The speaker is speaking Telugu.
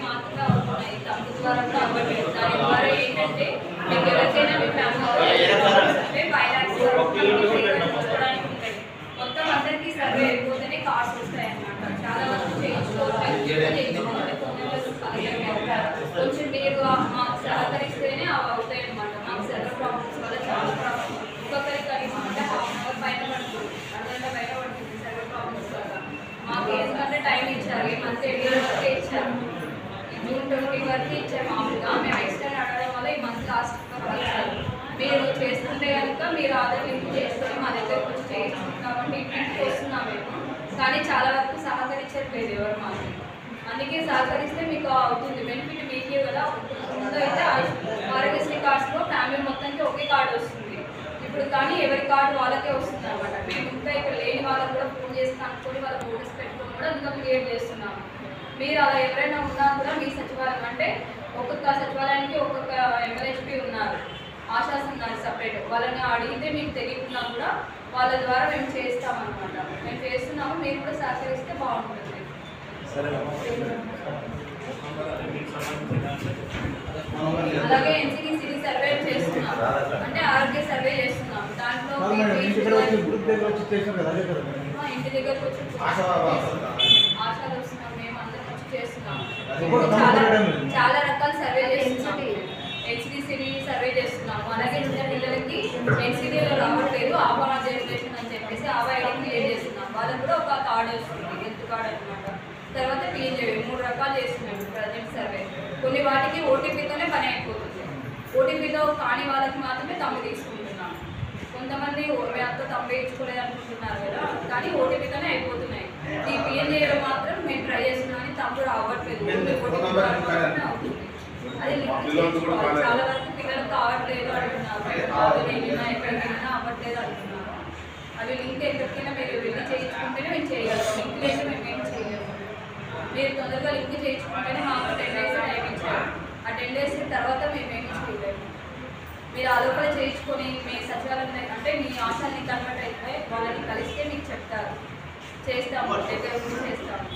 మాత్రమే అవుతున్నాయి, తప్పు ద్వారా కూడా అవ్వట్లేదు. దాని ద్వారా ఏంటంటే మీకు ఎవరికైనా మీ ఫ్యామిలీ 5 lakhs చూసుకోవడానికి ఉంటాయి. మొత్తం అందరికీ సర్వే అయిపోతేనే కార్డ్స్ వస్తాయి అన్నమాట. చాలా వరకు చేయించుకోవాలి, కొంచెం మీరు మాకు సహకరిస్తేనే అవి అవుతాయి అన్నమాట. మాకు సర్వర్ ప్రాబ్లమ్స్ వల్ల చాలా ప్రాబ్లమ్, ఒక్కొక్కరికి కనీసం అంటే ½ అవర్ పైన పడుతుంది, అరగంట బయట పడుతుంది సర్వర్ ప్రాబ్లమ్స్ వల్ల. మాకు ఎందుకంటే టైం ఇచ్చారు, ఈ మంత్ 8 వరకే ఇచ్చారు, జూన్ 20 వరకు ఇచ్చారు మామూలుగా. మేము ఎక్స్టెండ్ అడగడం వల్ల ఈ మంత్ లాస్ట్ ఇచ్చారు. మీరు చేస్తుంటే కనుక మీరు ఆధార్ లింక్ చేసుకొని మా దగ్గరకు వచ్చి చేయించుకుంటాం కాబట్టి ఇంటికి వస్తున్నాం మేము. కానీ చాలా వరకు సహకరించట్లేదు ఎవరు మాకు. అందుకే సహకరిస్తే మీకు అవుతుంది, బెనిఫిట్ మీకే కదా. ముందు అయితే ఆరోగ్యశ్రీ కార్డ్స్లో ఫ్యామిలీ మొత్తానికి ఒకే కార్డు వస్తుంది ఇప్పుడు, కానీ ఎవరి కార్డు వాళ్ళకే వస్తుంది అనమాట. మేము ఇంకా ఇక్కడ లేని వాళ్ళకి కూడా ఫోన్ చేసి కనుక్కొని వాళ్ళ నోటీస్ పెట్టుకొని కూడా ఇంకా క్రియేట్ చేస్తున్నాము. మీరు అలా ఎవరైనా ఉన్నా కూడా మీ సచివాలయం అంటే ఒక్కొక్క సచివాలయానికి ఒక్కొక్క MLHP ఉన్నారు, ఆశాస్ ఉన్నారు సపరేట్. వాళ్ళని అడిగితే మీకు తెలియకున్నా కూడా వాళ్ళ ద్వారా మేము చేస్తామన్నమాట. మేము చేస్తున్నాము, మీరు కూడా సహకరిస్తే బాగుంటుంది. అలాగే NCD సర్వే చేస్తున్నాం, అంటే ఆరోగ్య సర్వే చేస్తున్నాం. దాంట్లో ఇంటి దగ్గరకు వచ్చి ఆశాలు వస్తున్నాం, మేము అందరం వచ్చి చేస్తున్నాం. చాలా రకాల సర్వే చేస్తున్నాం. HDCD సర్వే చేస్తున్నాము. అలాగే చిన్న పిల్లలకి NCDలో రావట్లేదు, ఆభా జనరేషన్ అని చెప్పేసి ఆభా ఐడి క్రియేట్ చేస్తున్నాం. వాళ్ళకి కూడా ఒక కార్డు వస్తుంది, హెల్త్ కార్డు అనమాట. తర్వాత PNJB 3 రకాలు చేస్తున్నాం ప్రజెంట్ సర్వే. కొన్ని వాటికి OTPతోనే పని అయిపోతుంది, OTPతో కాని వాళ్ళకి మాత్రమే తమ్ము తీసుకుంటున్నాం. కొంతమంది అంతా తమ్ము వేయించుకోలేదు అనుకుంటున్నారు కదా, కానీ OTPతోనే అయిపోతున్నాయి. ఈ PNJలో మాత్రం మేము ట్రై చేస్తున్నాం, కానీ తమ్ముడు అవ్వట్లేదు, అవుతుంది. అది లింక్ చేసుకోవాలి. చాలా వరకు పిల్లలకు కావట్లేదు అంటున్నారు, ఎక్కడికైనా అవ్వట్లేదు అంటున్నారు. అవి లింక్ ఎక్కడికైనా మీరు వెళ్ళి చేయించుకుంటేనే మేము చేయగలం, లింక్ లేదు మేమేం చేయలేము. మీరు తొందరగా లింక్ చేయించుకుంటేనే మాకు 10 days టైం ఇచ్చారు. ఆ 10 days తర్వాత మేమేమి చేయలేము. మీరు ఆ లోపల చేయించుకొని మీ సచివాలయం అంటే మీ ఆశాన్ని కన్వర్ట్ అయితే వాళ్ళని కలిస్తే మీకు చెప్తారు, చేస్తాము, దగ్గర చేస్తాము.